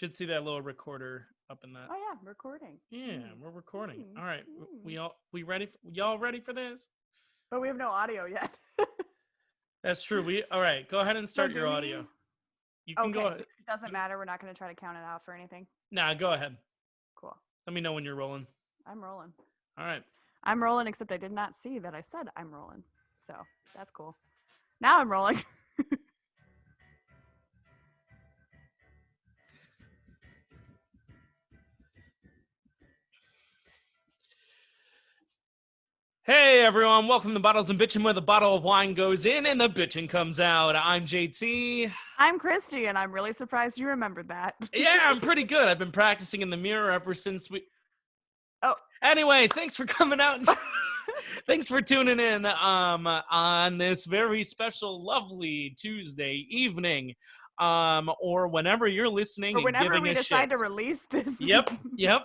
Should see that little recorder up in that. Oh yeah, recording. Yeah, we're recording. Mm. All right, Mm. we ready? Y'all ready for this? But we have no audio yet. That's true. All right. Go ahead and So start do your we? audio. You can go Okay, so ahead. it doesn't matter. We're not going to try to count it out for anything. Nah, go ahead. Cool. Let me know when you're rolling. I'm rolling. All right. I'm rolling, except I did not see that I said I'm rolling. So that's cool. Now I'm rolling. Hey everyone, welcome to Bottles and Bitchin', where the bottle of wine goes in and the bitchin' comes out. I'm JT. I'm Christy, and I'm really surprised you remembered that. Yeah, I'm pretty good. I've been practicing in the mirror ever since we. Oh. Anyway, thanks for coming out. Thanks for tuning in on this very special, lovely Tuesday evening, or whenever you're listening Or and whenever giving we a decide shit. to release this. Yep.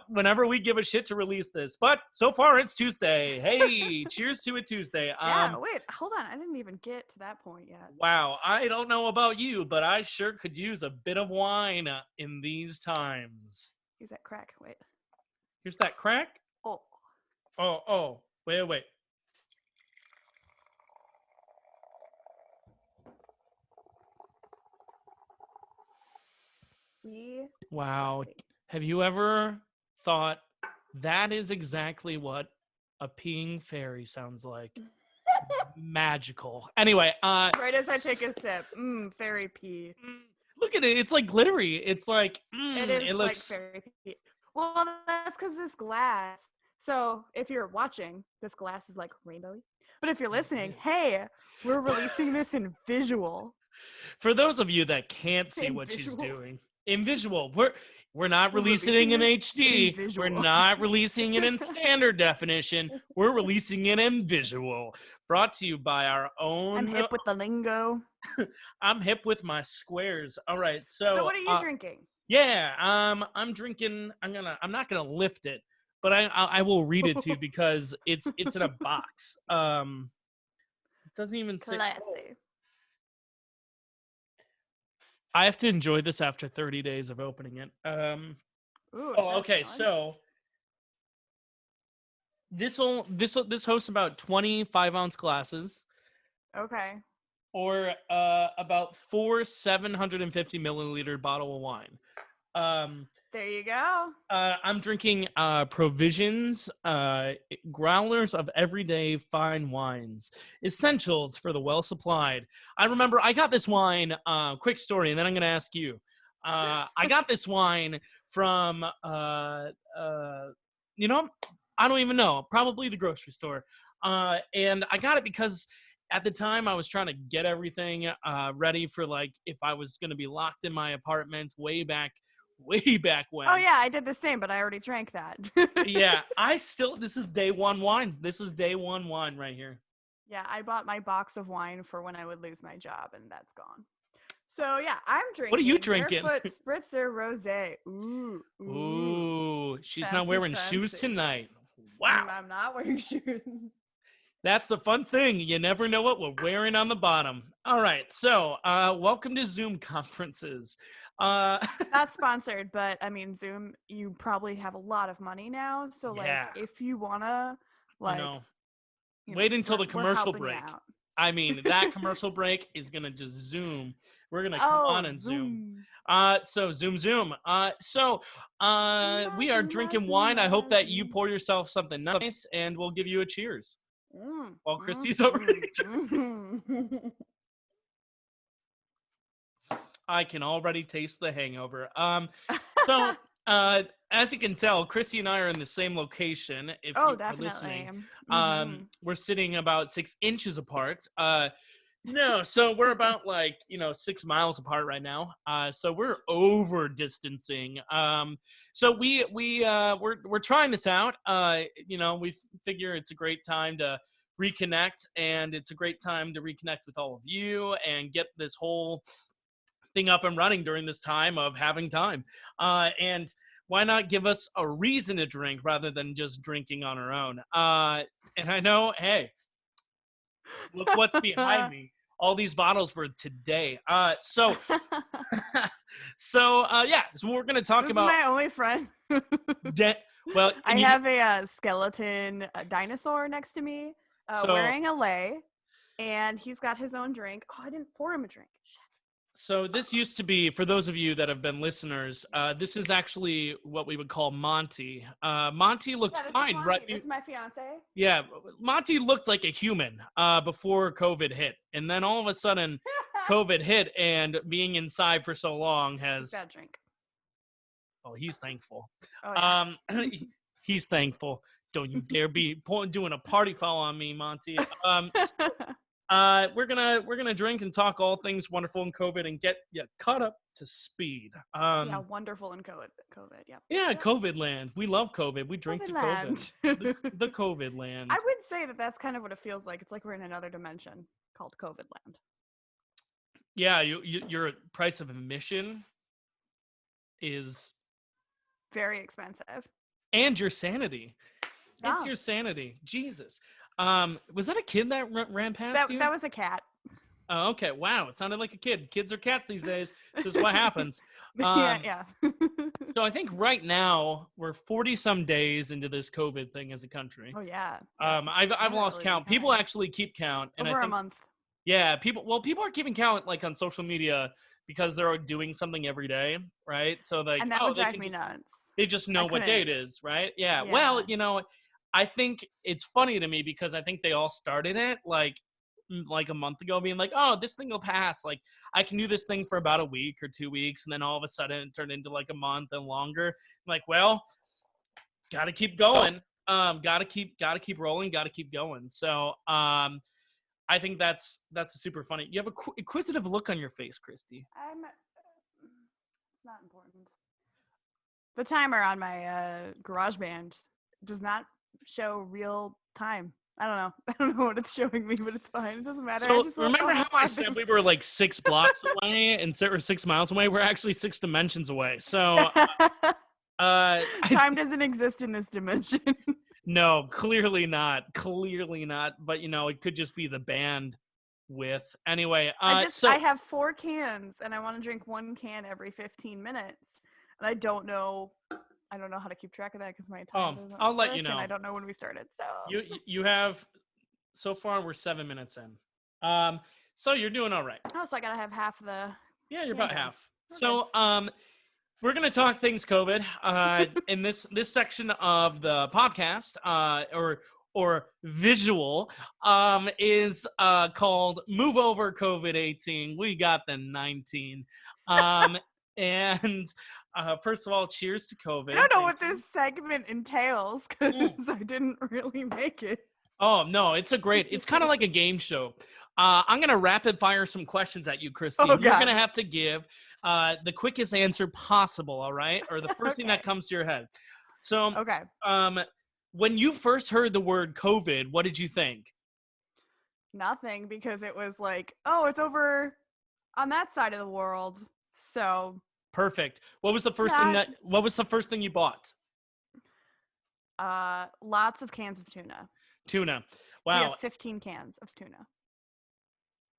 Whenever we give a shit to release this, but so far it's Tuesday. Hey, cheers to a Tuesday. Yeah. Wait. Hold on. I didn't even get to that point yet. Wow, I don't know about you, but I sure could use a bit of wine in these times. Use that crack. Wait. Here's that crack. Oh. Oh. Wait. Wow. Have you ever thought that is exactly what a peeing fairy sounds like? Magical. Anyway, right as I take a sip. Fairy pee. Look at it. It's like glittery. It's like it is it looks like fairy pee. Well, that's because this glass. So if you're watching, this glass is like rainbowy. But if you're listening, hey, we're releasing this in visual. For those of you that can't see what she's doing, in visual, we're not releasing it in HD. We're not releasing it in standard definition. We're releasing it in visual. Brought to you by our own. I'm hip with the lingo. I'm hip with my squares. All right, so what are you drinking? Yeah, I'm drinking. I'm not gonna lift it, but I will read it to you because it's in a box. It doesn't even say. Classy. I have to enjoy this after 30 days of opening it. Okay. So this hosts about 25-ounce glasses. Okay. Or about 4 750 milliliter bottle of wine. There you go. I'm drinking Provisions, growlers of everyday fine wines, essentials for the well-supplied. I remember I got this wine, quick story, and then I'm going to ask you. I got this wine from, I don't even know, probably the grocery store. And I got it because at the time I was trying to get everything ready for, like, if I was going to be locked in my apartment way back when. Oh yeah, I did the same, but I already drank that. Yeah, this is day one wine. This is day one wine right here. Yeah, I bought my box of wine for when I would lose my job, and that's gone. So yeah, I'm drinking. What are you drinking? Barefoot Spritzer Rosé. Ooh, she's not wearing shoes tonight. Wow. I'm not wearing shoes. That's the fun thing. You never know what we're wearing on the bottom. All right, so welcome to Zoom conferences. Not sponsored, but I mean, Zoom, you probably have a lot of money now. So yeah. like, if you wanna, like, wait until the commercial break. I mean, that commercial break is gonna just Zoom. We're gonna come on and Zoom. So Zoom. We are drinking wine. I hope that you pour yourself something nice, and we'll give you a cheers. While Christy's already. I can already taste the hangover. So as you can tell, Christy and I are in the same location. If you're listening, we're sitting about 6 inches apart. No, so we're about 6 miles apart right now. So we're over distancing. So we're trying this out. We figure it's a great time to reconnect, and it's a great time to reconnect with all of you and get this whole thing up and running during this time of having time. And why not give us a reason to drink rather than just drinking on our own? And I know, hey, look what's behind me. All these bottles were today. So So so we're gonna talk this about. This is my only friend. Well, I and have a skeleton dinosaur next to me, so wearing a lei, and he's got his own drink. Oh, I didn't pour him a drink. Shit. So this used to be, for those of you that have been listeners, this is actually what we would call Monty. Monty looked This fine, is right? Monty. This is my fiance. Yeah, Monty looked like a human before COVID hit, and then all of a sudden, COVID hit, and being inside for so long has. Got a drink. Oh, he's thankful. Oh yeah. He's thankful. Don't you dare be doing a party foul on me, Monty. We're gonna drink and talk all things wonderful in COVID and get you caught up to speed. Yeah, wonderful in COVID. Yeah. Yeah, COVID land. We love COVID. We drink COVID to land. COVID. The COVID land. I would say that's kind of what it feels like. It's like we're in another dimension called COVID land. Yeah, your price of admission is very expensive. And your sanity. It's your sanity. Jesus. Was that a kid that ran past you? That was a cat. Oh, okay. Wow. It sounded like a kid. Kids are cats these days. This is what happens. Yeah. So I think right now we're 40 some days into this COVID thing as a country. Oh yeah. I've lost count. People actually keep count. And over I think, a month. Yeah. People are keeping count like on social media because they're doing something every day. Right. So like, and that would drive me nuts. They just know what day it is. Right. Yeah. Well, I think it's funny to me because I think they all started it like a month ago being like, oh, this thing will pass. Like I can do this thing for about a week or 2 weeks. And then all of a sudden it turned into like a month and longer. I'm like, well, gotta keep going. Gotta keep rolling. Gotta keep going. So, I think that's super funny. You have a inquisitive look on your face, Christy. It's not important. The timer on my GarageBand does not show real time. I don't know what it's showing me, but it's fine. It doesn't matter. So remember how I said we were like 6 blocks away or 6 miles away? We're actually 6 dimensions away. So time doesn't exist in this dimension. No, clearly not. But it could just be the band width. Anyway, I have 4 cans and I want to drink 1 can every 15 minutes. And I don't know how to keep track of that because my time doesn't I'll let you know. And I don't know when we started. So you have, so far we're 7 minutes in. So you're doing all right. Oh, so I gotta have half the. Yeah, you're about half. Okay. So we're gonna talk things COVID. In this section of the podcast, or visual, is called "Move Over COVID-18." We got the 19. And first of all, cheers to COVID. I don't know what this segment entails because I didn't really make it. Oh, no, it's kind of like a game show. I'm going to rapid fire some questions at you, Christy. You're going to have to give the quickest answer possible, all right? Or the first thing that comes to your head. So, when you first heard the word COVID, what did you think? Nothing, because it was like, oh, it's over on that side of the world. So perfect. What was the first thing you bought? Lots of cans of tuna. Tuna. Wow. We have 15 cans of tuna.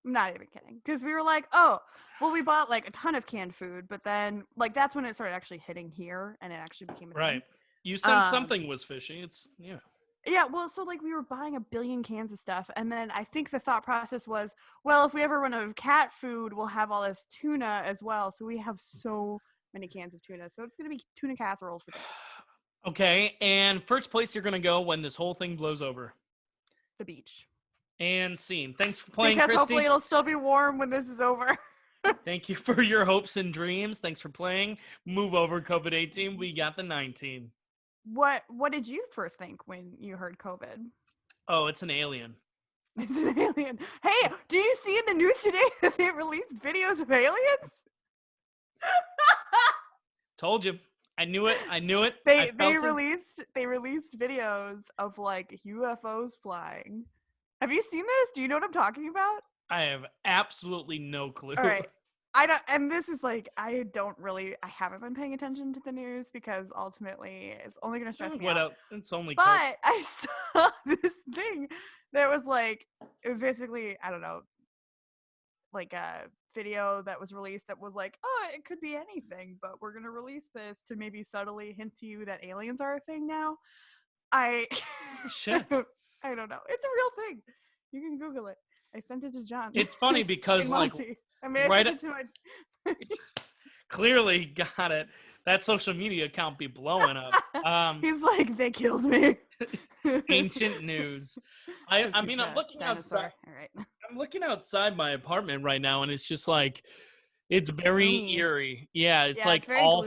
I'm not even kidding. Because we were like, oh, well, we bought like a ton of canned food, but then like that's when it started actually hitting here and it actually became a thing. Right. You said something was fishy. It's Yeah, well, so like we were buying a billion cans of stuff, and then I think the thought process was, well, if we ever run out of cat food, we'll have all this tuna as well. So we have so many cans of tuna. So it's gonna be tuna casserole for days. Okay, and first place you're gonna go when this whole thing blows over? The beach. And scene. Thanks for playing, because Christy. Hopefully it'll still be warm when this is over. Thank you for your hopes and dreams. Thanks for playing. Move over COVID-18. We got the 19. What did you first think when you heard COVID? Oh, it's an alien. It's an alien. Hey, did you see in the news today that they released videos of aliens? Told you. I knew it. They released videos of like UFOs flying. Have you seen this? Do you know what I'm talking about? I have absolutely no clue. All right. I don't, and this is like, I haven't been paying attention to the news because ultimately it's only going to stress me out. It's only But I saw this thing that was like, it was basically, I don't know, like video that was released that was like, oh, it could be anything, but we're gonna release this to maybe subtly hint to you that aliens are a thing now. I Shit. I don't know. It's a real thing. You can Google it. I sent it to John. It's funny because like I may have sent it to my clearly got it. That social media account be blowing up. He's like, they killed me. Ancient news. I mean, I'm looking outside. All right. I'm looking outside my apartment right now, and it's just like, it's very gloomy. Eerie. Yeah, it's like it's all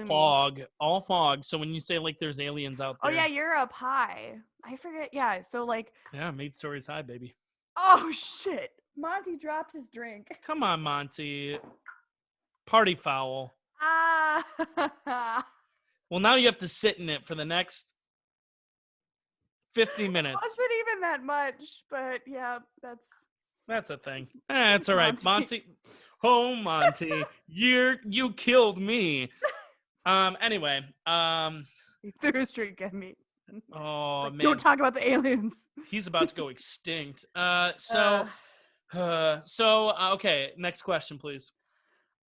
fog. So when you say like there's aliens out there. Oh yeah, you're up high. I forget. Yeah, so like. Yeah, Maid Stories high, baby. Oh shit! Monty dropped his drink. Come on, Monty. Party foul. Well, now you have to sit in it for the next 50 minutes. It wasn't even that much, but yeah, that's a thing. It's all right, Monty. Oh, Monty, you killed me. Anyway, he threw his drink at me. Oh like, man! Don't talk about the aliens. He's about to go extinct. Okay. Next question, please.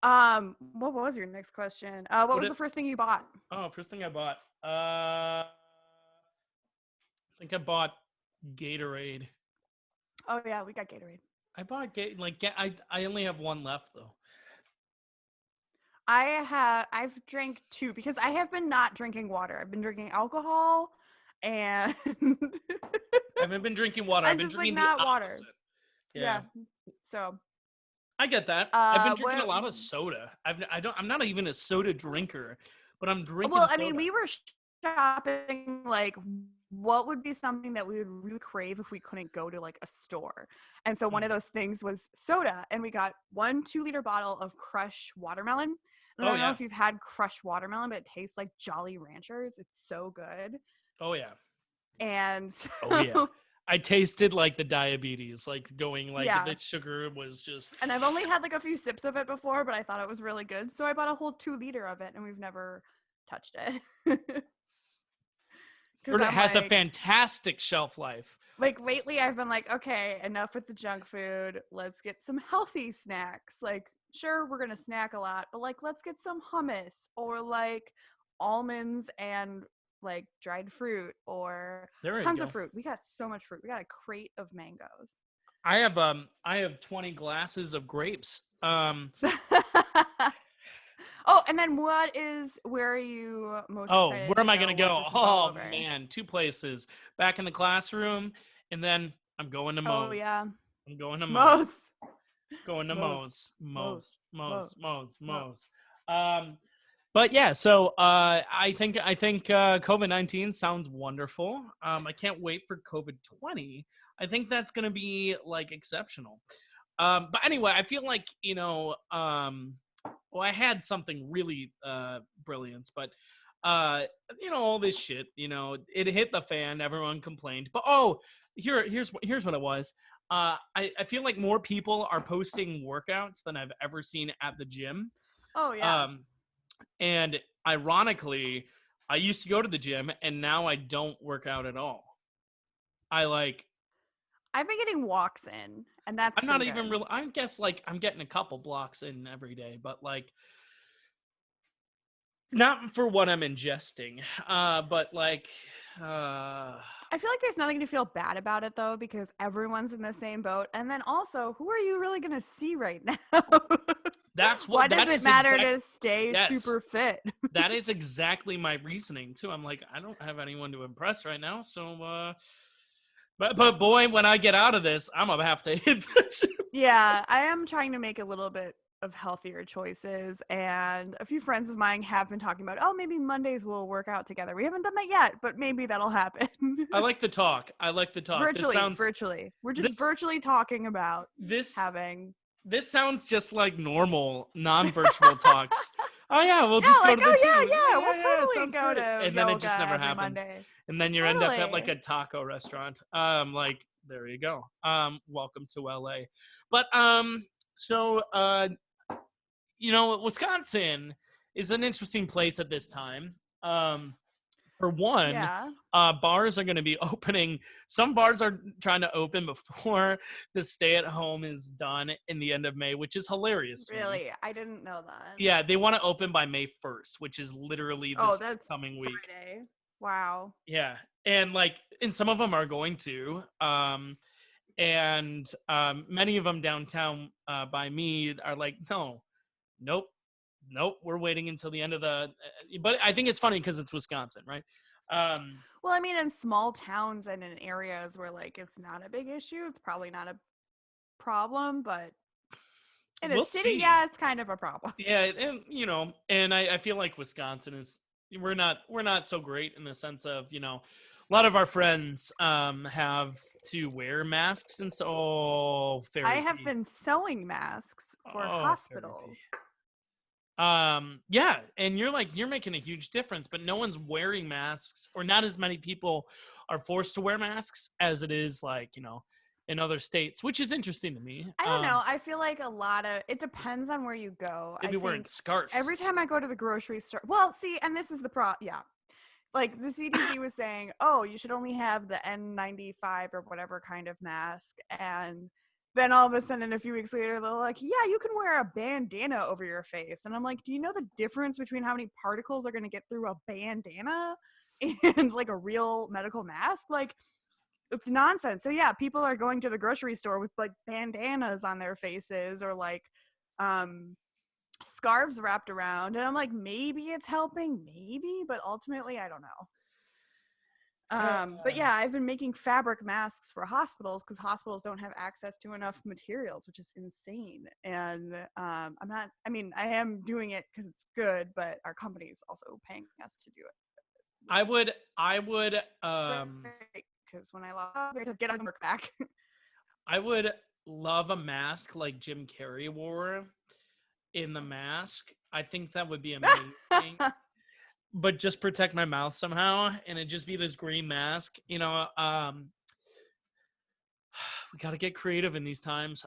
What was your next question? What was the first thing you bought? Oh, first thing I bought. I think I bought Gatorade. Oh yeah, we got Gatorade. I bought I only have one left though. I've drank 2 because I have been not drinking water. I've been drinking alcohol and I haven't been drinking water. I've been drinking not the water. Yeah. So I get that. I've been drinking a lot of soda. I'm not even a soda drinker, but I'm drinking soda. I mean, we were shopping like what would be something that we would really crave if we couldn't go to like a store. And so one of those things was soda, and we got 1 2-liter bottle of Crush watermelon. And I don't know if you've had Crush watermelon, but it tastes like Jolly Ranchers. It's so good. Oh yeah. And oh yeah. I tasted like the diabetes, like going like the sugar was just. And I've only had like a few sips of it before, but I thought it was really good. So I bought a whole 2-liter of it, and we've never touched it. It has a fantastic shelf life. Like lately I've been like, okay, enough with the junk food. Let's get some healthy snacks. Like, sure, we're going to snack a lot, but like, let's get some hummus or like almonds and like dried fruit or tons of fruit. We got so much fruit. We got a crate of mangoes. I have 20 glasses of grapes. Oh, and then where are you most excited where am I going to go? Oh, man, 2 places. Back in the classroom, and then I'm going to Moe's. Oh, yeah. I'm going to Moe's. Going to Moe's. But yeah, so I think COVID-19 sounds wonderful. I can't wait for COVID-20. I think that's going to be like exceptional. But anyway, I feel like, well, I had something really brilliant, but all this shit, it hit the fan. Everyone complained, but here's what it was. I feel like more people are posting workouts than I've ever seen at the gym. Oh yeah. And ironically, I used to go to the gym, and now I don't work out at all. I've been getting walks in, and that's I'm not even really. I guess like I'm getting a couple blocks in every day, but like not for what I'm ingesting. But like I feel like there's nothing to feel bad about it though, because everyone's in the same boat. And then also, who are you really gonna see right now? That's what. Why does it matter to stay super fit? That is exactly my reasoning too. I'm like, I don't have anyone to impress right now, so. But boy, when I get out of this, I'm gonna have to hit the gym. Yeah, I am trying to make a little bit of healthier choices, and a few friends of mine have been talking about, oh, maybe Mondays we'll work out together. We haven't done that yet, but maybe that'll happen. I like the talk. Virtually. We're just virtually talking about having. This sounds just like normal, non-virtual talks. Oh yeah, we'll just go to the gym. We'll totally go to and then it just never happens. Monday. And then you end up at like a taco restaurant. Like there you go. Welcome to LA. But so Wisconsin is an interesting place at this time. For one, Yeah. bars are going to be opening. Some bars are trying to open before the stay-at-home is done in the end of May, which is hilarious to me. Really? I didn't know that. Yeah, they want to open by May 1st, which is literally this that's coming week. Friday. Wow. Yeah, and some of them are going to. And many of them downtown by me are like, no, nope, we're waiting until the end of the. But I think it's funny because it's Wisconsin, right? Well, I mean, in small towns and in areas where like it's not a big issue, it's probably not a problem. But in a We'll city, see. yeah, it's kind of a problem. Yeah, and I feel like Wisconsin is we're not so great in the sense of a lot of our friends have to wear masks and so I Fairy have P. been sewing masks for Fairy P. hospitals. Yeah, and you're making a huge difference, but no one's wearing masks, or not as many people are forced to wear masks as it is in other states, which is interesting to me. I don't know. I feel like it depends on where you go. They'd I be wearing think scarves. every time I go to the grocery store, well, see, and this is the yeah. Like the CDC was saying, oh, you should only have the N95 or whatever kind of mask. And then all of a sudden, a few weeks later, they're like, yeah, you can wear a bandana over your face. And I'm like, do you know the difference between how many particles are going to get through a bandana and like a real medical mask? Like, it's nonsense. So yeah, people are going to the grocery store with like bandanas on their faces or like scarves wrapped around, and I'm like, maybe it's helping, maybe, but ultimately I don't know. But yeah, I've been making fabric masks for hospitals because hospitals don't have access to enough materials, which is insane. And I am doing it because it's good, but our company is also paying us to do it. I would because when I lost, I had to get on work back. I would love a mask like Jim Carrey wore in The Mask. I think that would be amazing. But just protect my mouth somehow, and it'd just be this green mask. We got to get creative in these times.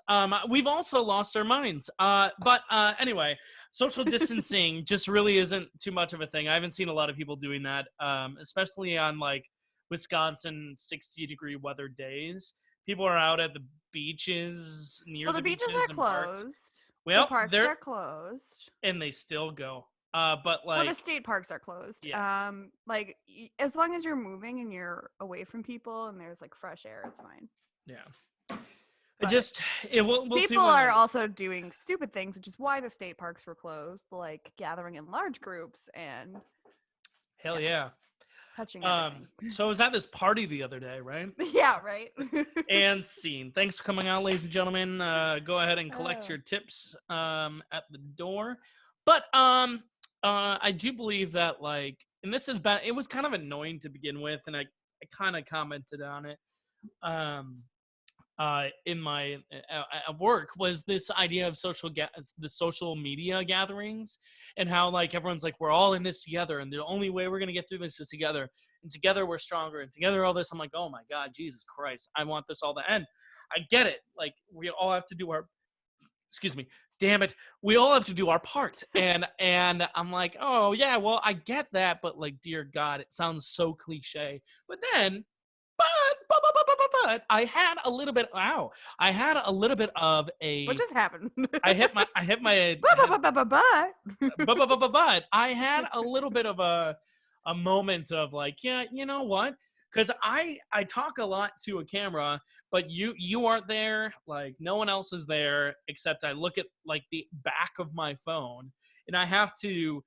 We've also lost our minds. But anyway, social distancing just really isn't too much of a thing. I haven't seen a lot of people doing that, especially on like Wisconsin 60-degree weather days. People are out at the beaches near the beaches are closed. Well, the parks are closed, and they still go. But the state parks are closed. Yeah. Like as long as you're moving and you're away from people and there's like fresh air, it's fine. Yeah. We'll people are also doing stupid things, which is why the state parks were closed, like gathering in large groups and hell yeah. Touching everything. So I was at this party the other day, right? Yeah, right. And scene. Thanks for coming out, ladies and gentlemen. Go ahead and collect your tips at the door. But I do believe that and this is bad. It was kind of annoying to begin with, and I kind of commented on it. In my work was this idea of the social media gatherings, and how everyone's like, we're all in this together, and the only way we're gonna get through this is together, and together we're stronger, and together all this. I'm like, oh my God, Jesus Christ, I want this all to end. I get it. We all have to do our damn it, we all have to do our part. And I'm like, oh yeah, well, I get that, but dear God, it sounds so cliche. But then but I had a little bit. Wow, I had a little bit of a. What just happened? I hit my. But I had a little bit of a moment of yeah, you know what? Because I talk a lot to a camera, but you aren't there. No one else is there except I look at the back of my phone, and I have to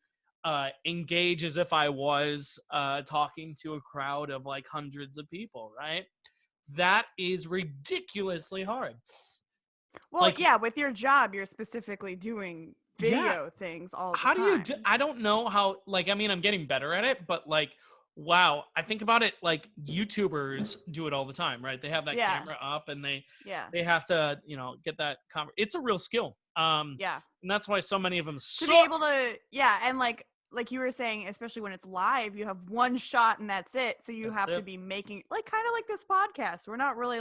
engage as if I was talking to a crowd of hundreds of people, right? That is ridiculously hard. Well, yeah, with your job, you're specifically doing video things all the time. How do you do? I don't know how. I'm getting better at it, but wow, I think about it. YouTubers do it all the time, right? They have that camera up, and they have to get that. It's a real skill. And that's why so many of them to be able to and like you were saying, especially when it's live, you have one shot and that's it. So you have to be making kind of like this podcast. We're not really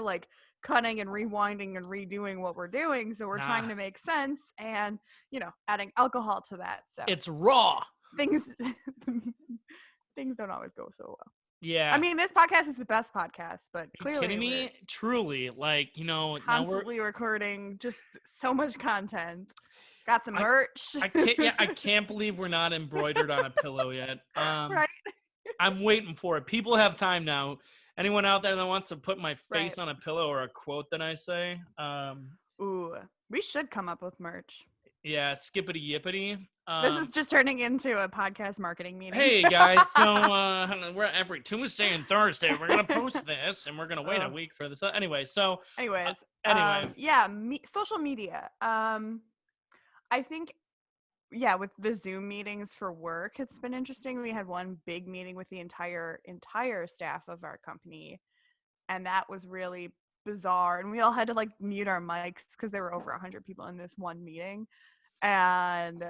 cutting and rewinding and redoing what we're doing. So we're trying to make sense and, adding alcohol to that. So it's raw. Things things don't always go so well. Yeah. I mean, this podcast is the best podcast, but clearly, kidding me? Truly, like, now constantly recording just so much content. Got some merch. I can't believe we're not embroidered on a pillow yet. Right. I'm waiting for it. People have time now. Anyone out there that wants to put my face Right. on a pillow or a quote that I say? Ooh, we should come up with merch. Yeah, skippity yippity. This is just turning into a podcast marketing meeting. Hey guys, so we're every Tuesday and Thursday we're gonna post this, and we're gonna wait a week for this. Anyway, yeah, social media. I think, yeah, with the Zoom meetings for work, it's been interesting. We had one big meeting with the entire staff of our company, and that was really bizarre. And we all had to like mute our mics because there were over 100 people in this one meeting, and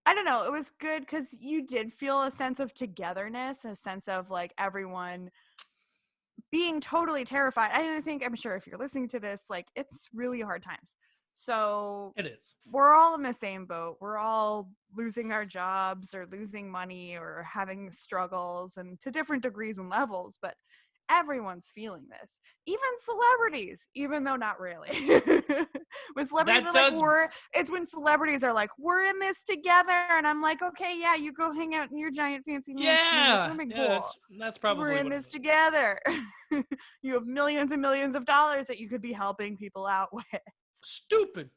I don't know, it was good because you did feel a sense of togetherness, a sense of like everyone being totally terrified. I'm sure if you're listening to this, like, it's really hard times. So it is. We're all in the same boat. We're all losing our jobs or losing money or having struggles, and to different degrees and levels, but everyone's feeling this. Even celebrities, even though not really. When celebrities it's when celebrities are like, we're in this together, and I'm like, okay, yeah, you go hang out in your giant fancy mansion in the swimming pool. That's probably we're in this together. You have millions and millions of dollars that you could be helping people out with. Stupid.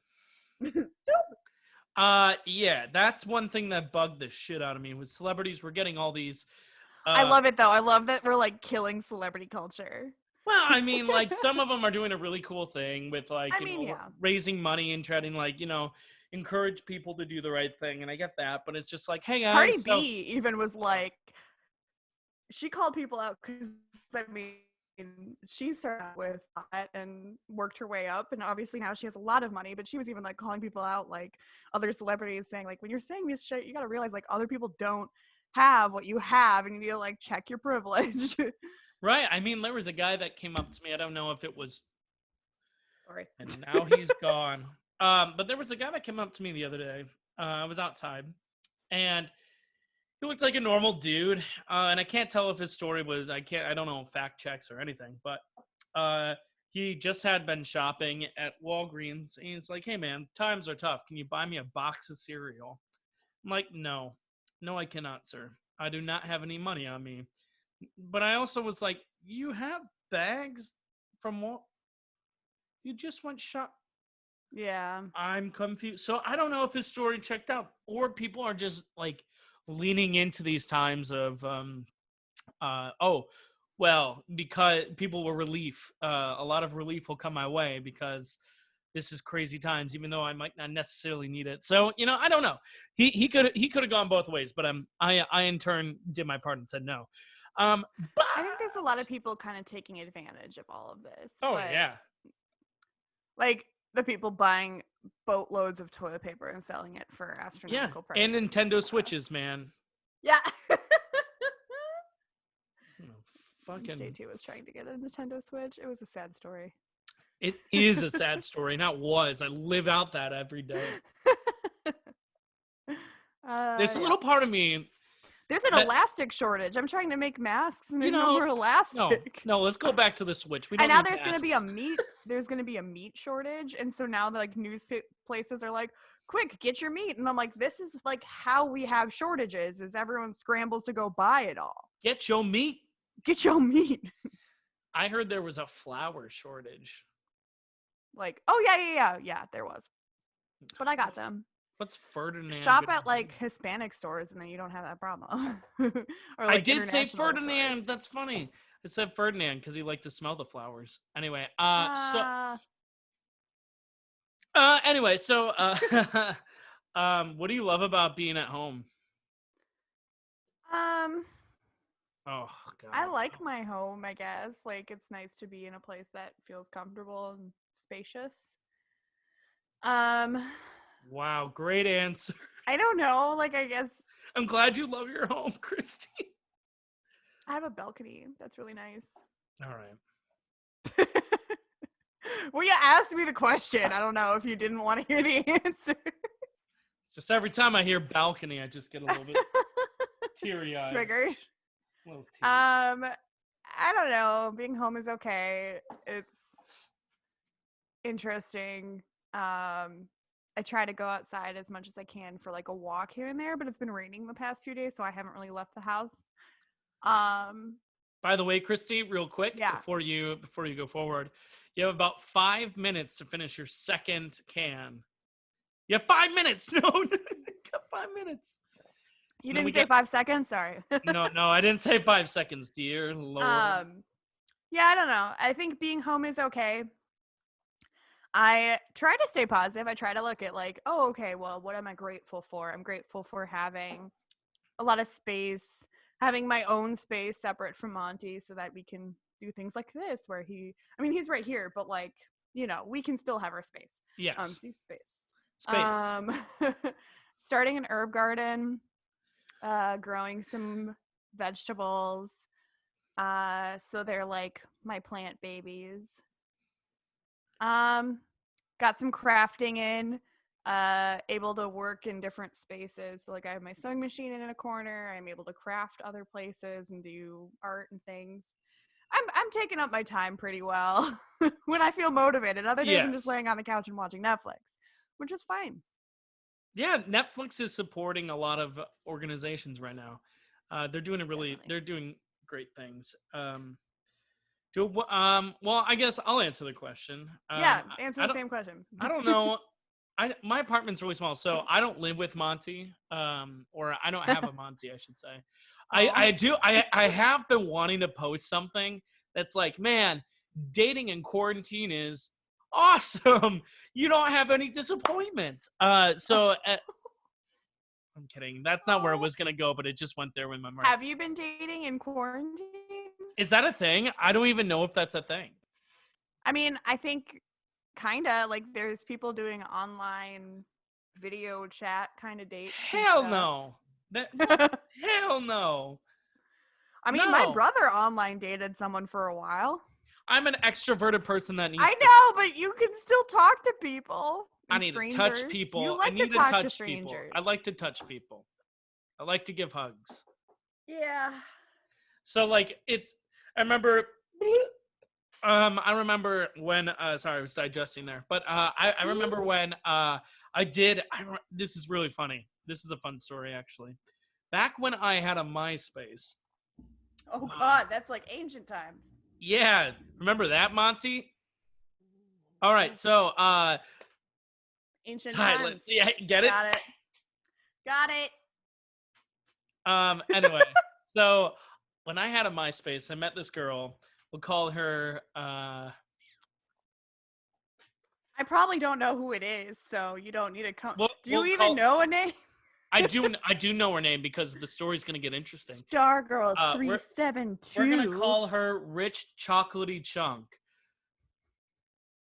Yeah, that's one thing that bugged the shit out of me with celebrities. We're getting all these. I love it though. I love that we're like killing celebrity culture. Well, I mean, like, some of them are doing a really cool thing with, like, raising money and trying to, like, encourage people to do the right thing, and I get that, but it's just like, hey guys. Cardi B even was like, she called people out because, I mean, she started out with that and worked her way up, and obviously now she has a lot of money, but she was even like calling people out, like other celebrities, saying like, when you're saying this shit, you gotta realize like other people don't have what you have, and you need to like check your privilege. Right. I mean, there was a guy that came up to me. I don't know if it was. Sorry. And now he's gone. But there was a guy that came up to me the other day. I was outside, and he looked like a normal dude. And I can't tell if his story was. I don't know fact checks or anything. But he just had been shopping at Walgreens, and he's like, "Hey man, times are tough. Can you buy me a box of cereal?" I'm like, "No, I cannot, sir. I do not have any money on me." But I also was like, you have bags from what? You just went shop. Yeah. I'm confused. So I don't know if his story checked out, or people are just like leaning into these times of, because people will relief. A lot of relief will come my way because this is crazy times, even though I might not necessarily need it. So, I don't know. He could have gone both ways, but I in turn did my part and said no. But I think there's a lot of people kind of taking advantage of all of this. Oh, yeah. Like the people buying boatloads of toilet paper and selling it for astronomical prices. And Nintendo Switches, man. Yeah. Fucking JT was trying to get a Nintendo Switch. It was a sad story. It is a sad story, not was. I live out that every day. There's a little part of me. There's an elastic shortage. I'm trying to make masks, and there's no more elastic. No, let's go back to the Switch. And now there's going to be a meat. There's going to be a meat shortage, and so now like news places are like, "Quick, get your meat!" And I'm like, "This is like how we have shortages: is everyone scrambles to go buy it all. Get your meat. Get your meat." I heard there was a flour shortage. Like, yeah, there was, but I got them. What's Ferdinand? Shop at like Hispanic stores, and then you don't have that problem. Or, like, I did say Ferdinand. Stores. That's funny. I said Ferdinand because he liked to smell the flowers. Anyway, what do you love about being at home? Oh God. I like my home. I guess like it's nice to be in a place that feels comfortable and spacious. Wow, great answer. I don't know. Like, I guess. I'm glad you love your home, Christy. I have a balcony. That's really nice. All right. Well, you asked me the question. I don't know if you didn't want to hear the answer. Just every time I hear balcony, I just get a little bit. Teary-eyed. Triggered. Little teary. I don't know. Being home is okay. It's interesting. I try to go outside as much as I can for like a walk here and there, but it's been raining the past few days, so I haven't really left the house. By the way, Christy, real quick, yeah. before you go forward, you have about 5 minutes to finish your second can. You have 5 minutes. No, you got 5 minutes. You didn't say 5 seconds? Sorry. No, I didn't say 5 seconds, dear Lord. Yeah, I don't know. I think being home is okay. I try to stay positive. I try to look at like, oh, okay, well, what am I grateful for? I'm grateful for having a lot of space, having my own space separate from Monty so that we can do things like this where he's right here, but like, we can still have our space. Yes. Space. Starting an herb garden, growing some vegetables. So they're like my plant babies. Got some crafting in, able to work in different spaces. So like I have my sewing machine in a corner. I'm able to craft other places and do art and things. I'm taking up my time pretty well when I feel motivated. Other days I'm just laying on the couch and watching Netflix, which is fine. Yeah, Netflix is supporting a lot of organizations right now. They're doing they're doing great things. Well, I guess I'll answer the question. Answer the same question. I don't know. My apartment's really small, so I don't live with Monty, or I don't have a Monty, I should say. I have been wanting to post something that's like, man, dating in quarantine is awesome. You don't have any disappointment. I'm kidding. That's not where it was gonna go, but it just went there with my mind. Have you been dating in quarantine? Is that a thing? I don't even know if that's a thing. I mean, I think kinda like there's people doing online video chat kind of dates. Hell no. Hell no. I mean, my brother online dated someone for a while. I'm an extroverted person that needs I know, but you can still talk to people. I need to touch people. You like to talk to strangers. I like to touch people. I like to give hugs. Yeah. So like I remember when sorry, I was digesting there. But I remember when this is really funny. This is a fun story actually. Back when I had a MySpace. Oh god, that's like ancient times. Yeah, remember that, Monty? All right, so ancient times. Silence. Yeah, get it? Got it. Anyway, so when I had a MySpace, I met this girl. We'll call her I probably don't know who it is, so you don't need to come. Do you even know a name? I do know her name because the story's gonna get interesting. Stargirl 372. We're gonna call her Rich Chocolatey Chunk.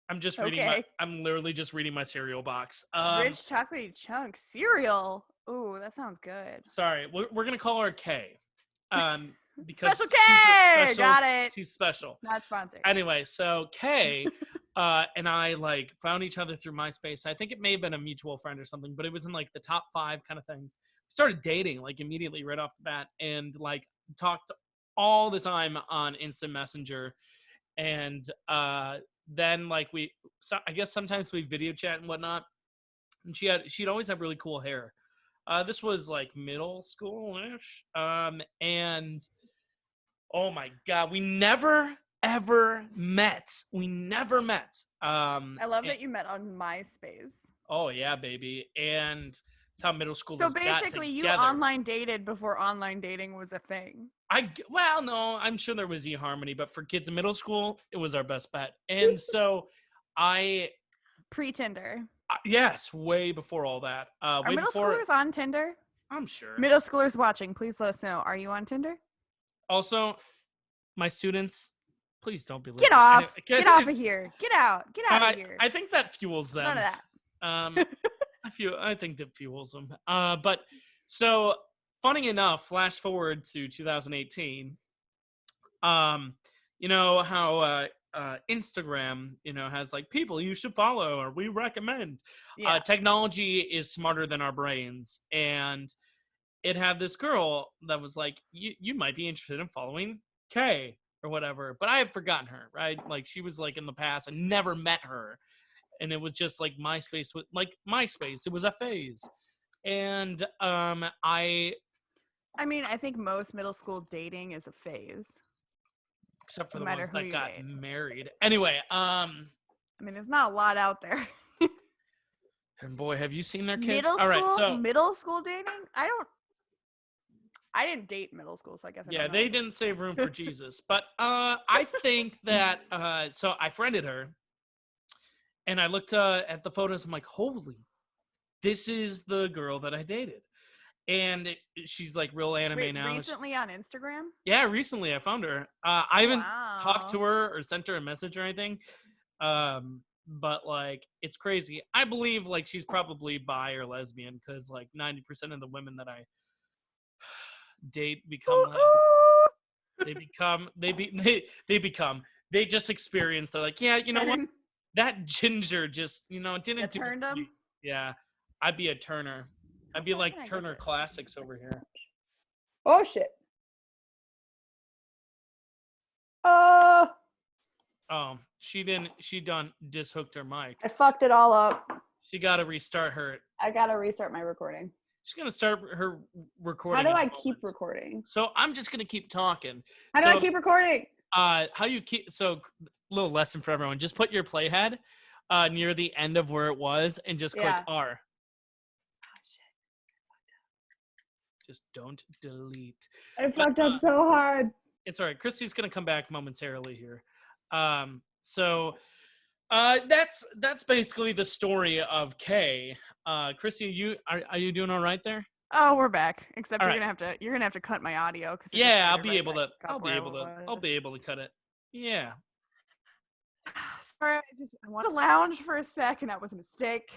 I'm just reading I'm literally just reading my cereal box. Rich Chocolatey Chunk cereal. Ooh, that sounds good. Sorry, we're gonna call her K. Because Special K! Got it. She's special. Not sponsored. Anyway, so K and I like found each other through MySpace. I think it may have been a mutual friend or something, but it was in like the top 5 kind of things. We started dating like immediately right off the bat and like talked all the time on Instant Messenger. And then like I guess sometimes we video chat and whatnot. And she'd always have really cool hair. This was like middle school-ish. And oh my god, we never ever met. We never met. I love that you met on MySpace. Oh yeah, baby. And it's how middle schoolers got together. So basically you online dated before online dating was a thing. Well, no, I'm sure there was eHarmony, but for kids in middle school, it was our best bet. And so pre-Tinder. Yes, way before all that. Are middle schoolers on Tinder? I'm sure. Middle schoolers watching, please let us know. Are you on Tinder? Also, my students, please don't be listening. Get off. Get off of here. Get out. Get out of here. I think that fuels them. None of that. I think that fuels them. But so funny enough, flash forward to 2018. You know how Instagram, has like people you should follow or we recommend. Yeah. Technology is smarter than our brains, and it had this girl that was like, you might be interested in following Kay or whatever, but I had forgotten her, right? Like she was like in the past. I never met her, and it was just like MySpace. Like MySpace, it was a phase, and I mean, I think most middle school dating is a phase. Except for No the matter ones who that you got date. married. Anyway, I mean, there's not a lot out there. and boy, have you seen their kids? Middle All right, school, so middle school dating. I didn't date middle school, so I guess I yeah, don't they know. didn't save room for Jesus. But I think that so I friended her, and I looked at the photos. I'm like, holy, this is the girl that I dated, and she's like real anime Wait, now. recently on Instagram? Yeah, recently I found her. I haven't talked Wow. to her or sent her a message or anything. But like it's crazy. I believe like she's probably bi or lesbian because like 90% of the women that I date become like they just experience. They're like, yeah, you know what? That ginger just didn't That do it turned for me. them? Yeah, I'd be a Turner. I'd be like Turner Classics over here. Oh shit. Oh, she didn't. She done dishooked her mic. I fucked it all up. She got to restart her. I gotta restart my recording. She's gonna start her recording. How do I keep recording? So I'm just gonna keep talking. How do I keep recording? How you keep? So little lesson for everyone: just put your playhead near the end of where it was, and just click R. Oh shit! Just don't delete. I fucked up so hard. It's all right. Christy's gonna come back momentarily here. So that's basically the story of Kay. Christy, are you doing all right there? Oh, we're back. Except All you're right. gonna have to cut my audio because Yeah, I'll be able to cut it. Yeah. Sorry, I want to lounge for a second. That was a mistake.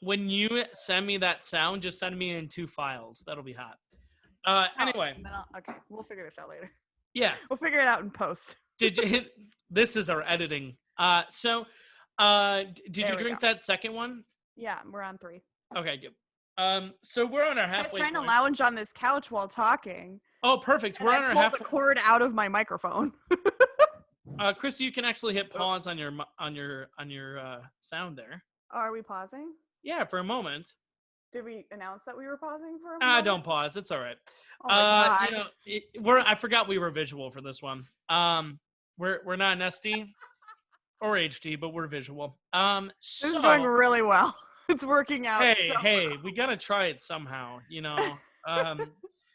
When you send me that sound, just send me in 2 files. That'll be hot. Anyway. Okay, we'll figure this out later. Yeah. We'll figure it out in post. This is our editing. Did you drink that second one? Yeah, we're on 3. Okay, good. So we're on our halfway. I was trying to lounge on this couch while talking. Oh, perfect. We're on our halfway. The cord out of my microphone. Chrissy, you can actually hit pause on your sound there. Are we pausing? Yeah, for a moment. Did we announce that we were pausing for a moment? Don't pause. It's all right. Oh my God. I forgot we were visual for this one. We're not an SD or HD, but we're visual. This is going really well. It's working out. Hey, we gotta try it somehow,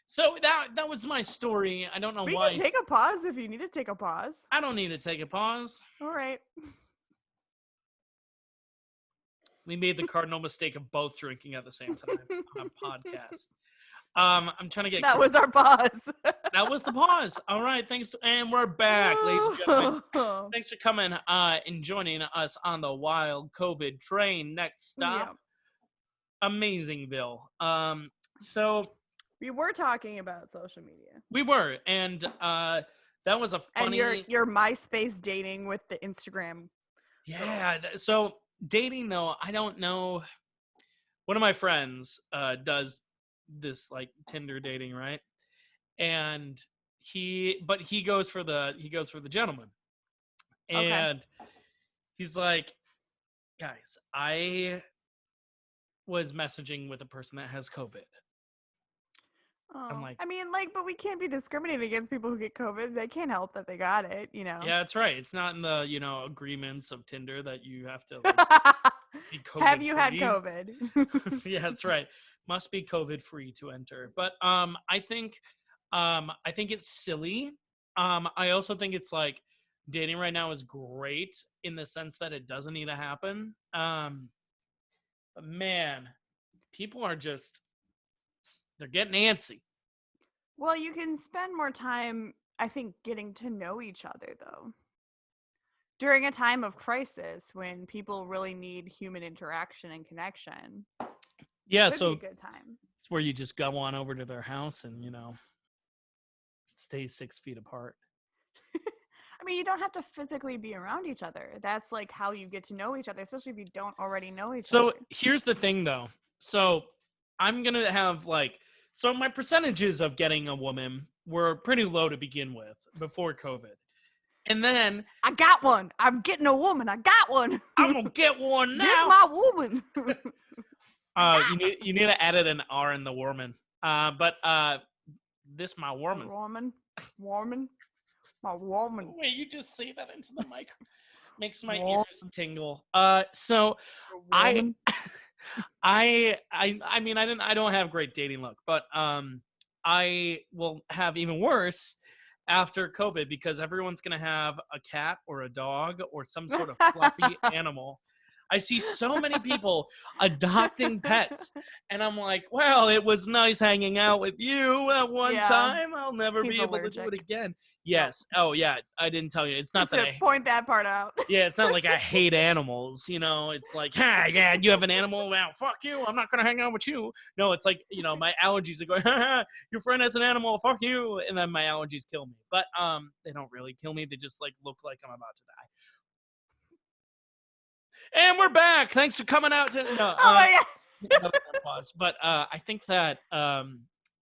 So that was my story. I don't know why. We can take a pause if you need to take a pause. I don't need to take a pause. All right. We made the cardinal mistake of both drinking at the same time on a podcast. I'm trying to get. That was our pause. That was the pause. All right, thanks, and we're back, ladies and gentlemen. Thanks for coming and joining us on the wild COVID train. Next stop, Amazingville. So we were talking about social media. We were, and that was a funny. And your MySpace dating with the Instagram. Yeah. So dating, though, I don't know. One of my friends does this like Tinder dating, right? And he goes for the gentleman, and he's like, guys, I was messaging with a person that has COVID. Oh. I'm like, but we can't be discriminating against people who get COVID. They can't help that they got it, Yeah, that's right. It's not in the agreements of Tinder that you have to be COVID. Have you had COVID? Yeah, that's right. Must be COVID free to enter. But I think it's silly. I also think it's like dating right now is great in the sense that it doesn't need to happen. But man, people are they're getting antsy. Well, you can spend more time, I think, getting to know each other, though. During a time of crisis when people really need human interaction and connection. Yeah, so be a good time. It's where you just go on over to their house and, stay 6 feet apart. I mean, you don't have to physically be around each other. That's like how you get to know each other, especially if you don't already know each other. So here's the thing, though. So I'm going to have like, so my percentages of getting a woman were pretty low to begin with before COVID. And then I got one. I'm getting a woman. I got one. I'm going to get one now. This is my woman. You need to add an R in the woman. But this my woman. Woman. My woman. Wait, you just say that into the mic. Makes my ears tingle. So I mean, I don't have great dating luck, but I will have even worse after COVID because everyone's gonna have a cat or a dog or some sort of fluffy animal. I see so many people adopting pets, and I'm like, well, it was nice hanging out with you at one time. I'll never be able to do it again. Yes. Nope. Oh, yeah. I didn't tell you. It's not just that I point that part out. Yeah, it's not like I hate animals. You know, it's like, yeah, you have an animal. Well, fuck you. I'm not gonna hang out with you. No, it's like, you know, my allergies are going. Your friend has an animal. Fuck you. And then my allergies kill me. But they don't really kill me. They just like look like I'm about to die. And we're back. Thanks for coming out to no. Oh my God. Pause. But I think that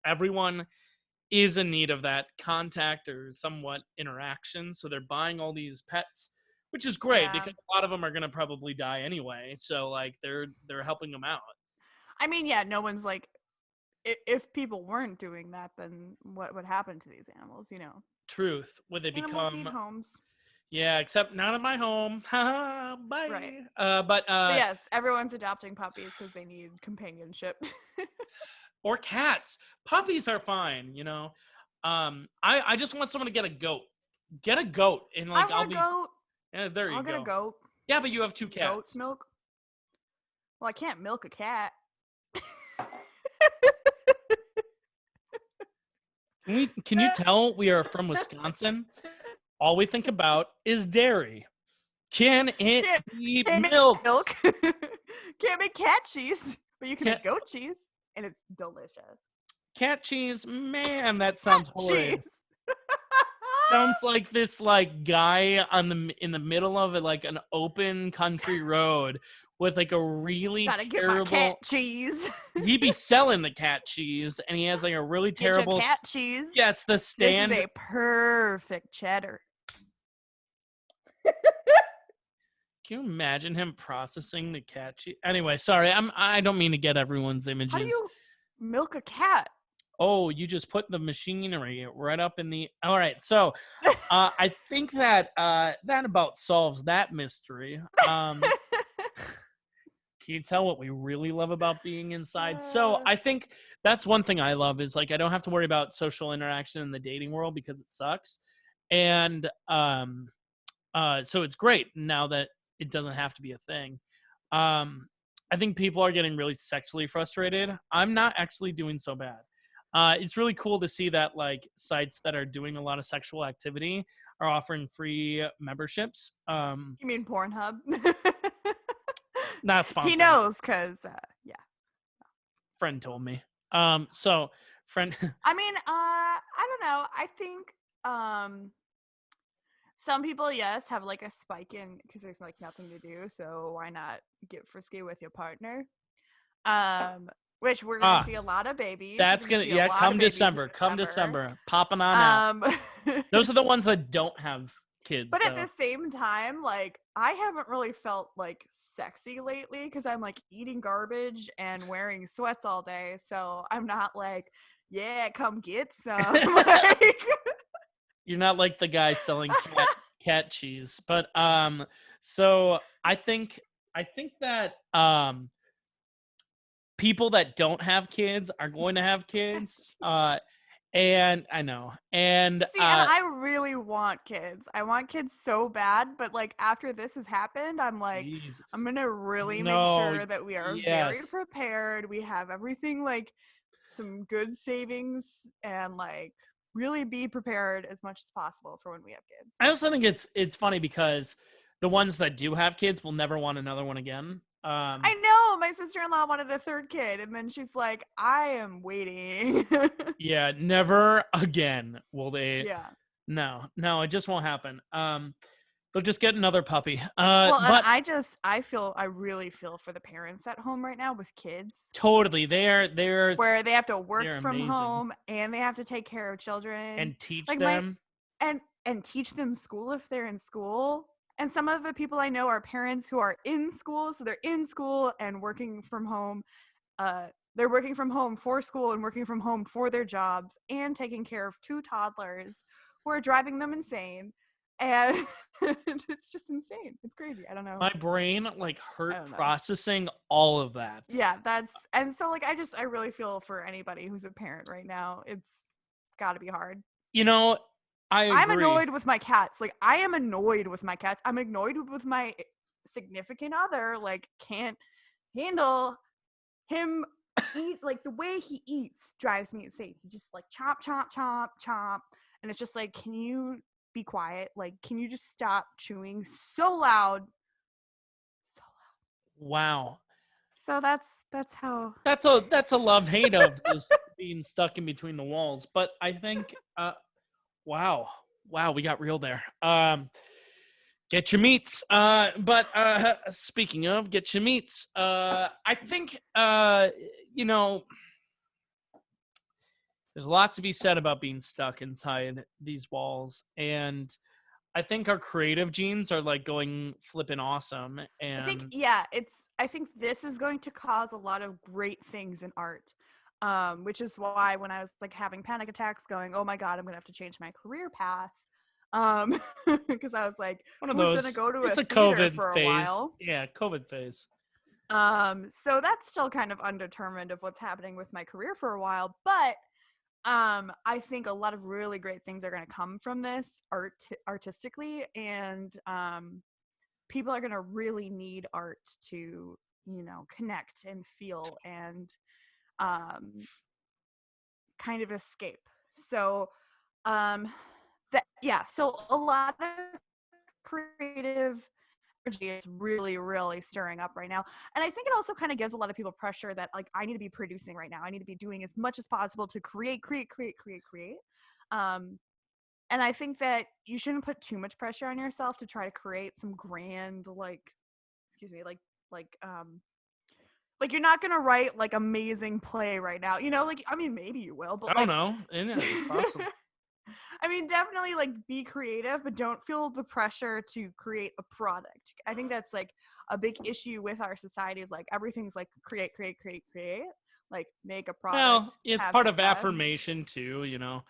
everyone is in need of that contact or somewhat interaction. So they're buying all these pets, which is great because a lot of them are gonna probably die anyway. So like they're helping them out. I mean, yeah, no one's like, if people weren't doing that, then what would happen to these animals? You know. Truth. Would they Animals need homes? Yeah, except not in my home. Bye. Right. But yes, everyone's adopting puppies because they need companionship. Or cats. Puppies are fine, you know. I just want someone to get a goat. Get a goat, and like I'll be. Goat. Yeah, there you go. I'll get a goat. Yeah, but you have 2 cats. Goat's milk. Well, I can't milk a cat. Can you tell we are from Wisconsin? All we think about is dairy. Can it be milk? Can't make cat cheese, but you can make goat cheese, and it's delicious. Cat cheese, man, that sounds horrid. Sounds like this like guy in the middle of it, like an open country road with like a really terrible cat cheese. He'd be selling the cat cheese, and he has like a really terrible cat cheese. Yes, the stand. This is a perfect cheddar. Can you imagine him processing the cat cheese? Anyway, sorry, I don't mean to get everyone's images. How do you milk a cat? Oh, you just put the machinery right up in the. All right, so I think that that about solves that mystery. Can you tell what we really love about being inside? So I think that's one thing I love is like I don't have to worry about social interaction in the dating world because it sucks, and so it's great now that it doesn't have to be a thing. I think people are getting really sexually frustrated. I'm not actually doing so bad. It's really cool to see that like sites that are doing a lot of sexual activity are offering free memberships. You mean Pornhub? Not sponsored. He knows because yeah. Friend told me. So friend. I mean, I don't know. I think some people, yes, have like a spike in because there's like nothing to do. So why not get frisky with your partner? Which we're gonna see a lot of babies. That's gonna come December. Come December, popping on out. Those are the ones that don't have kids. But at the same time, like I haven't really felt like sexy lately because I'm like eating garbage and wearing sweats all day. So I'm not like, yeah, come get some. Like, you're not like the guy selling cat cheese, but so I think that people that don't have kids are going to have kids, and I know, and see, and I really want kids. I want kids so bad, but like after this has happened, I'm like, geez. I'm gonna really make sure that we are very prepared. We have everything like some good savings and like really be prepared as much as possible for when we have kids. I also think it's funny because the ones that do have kids will never want another one again. I know my sister-in-law wanted a third kid, and then she's like, "I am waiting." Yeah, never again will they. Yeah. No, it just won't happen. They'll just get another puppy. Well, and But I really feel for the parents at home right now with kids. totally, Where they have to work they're from amazing. home and they have to take care of children. And teach Like my them. and teach them school if they're in school. And some of the people I know are parents who are in school, so they're in school and working from home. They're working from home for school and working from home for their jobs and taking care of 2 toddlers who are driving them insane. And it's just insane. It's crazy. I don't know. My brain like I hurt don't know. processing all of that. Yeah, and so like I really feel for anybody who's a parent right now. It's got to be hard. You know, I I'm agree. annoyed with my cats. Like I am annoyed with my cats. I'm annoyed with my significant other. Like can't handle him eat. Like the way he eats drives me insane. He just like chomp chomp chomp chomp, and it's just like, can you be quiet? Like, can you just stop chewing so loud? So loud. Wow. So that's how. That's a love-hate of this being stuck in between the walls. But I think wow. Wow, we got real there. Get your meats. But speaking of get your meats, I think you know, there's a lot to be said about being stuck inside these walls, and I think our creative genes are like going flipping awesome. I think And I think this is going to cause a lot of great things in art. Which is why when I was like having panic attacks going, "Oh my god, I'm going to have to change my career path." Because I was like, one of who's going to those, go to a it's a theater COVID for a phase. while? Yeah, COVID phase. So that's still kind of undetermined of what's happening with my career for a while, but I think a lot of really great things are going to come from this artistically, and people are going to really need art to, connect and feel and um, kind of escape. So, um, so a lot of creative energy is really, really stirring up right now. And I think it also kind of gives a lot of people pressure that like I need to be producing right now. I need to be doing as much as possible to create. Um, and I think that you shouldn't put too much pressure on yourself to try to create some grand excuse me, like you're not gonna write like amazing play right now. Like I mean maybe you will, I but don't like know. Yeah, it's possible. I mean, definitely like be creative, but don't feel the pressure to create a product. I think that's like a big issue with our society is like everything's like create, create, create, create. Like make a Well, product, it's have part of success. affirmation too,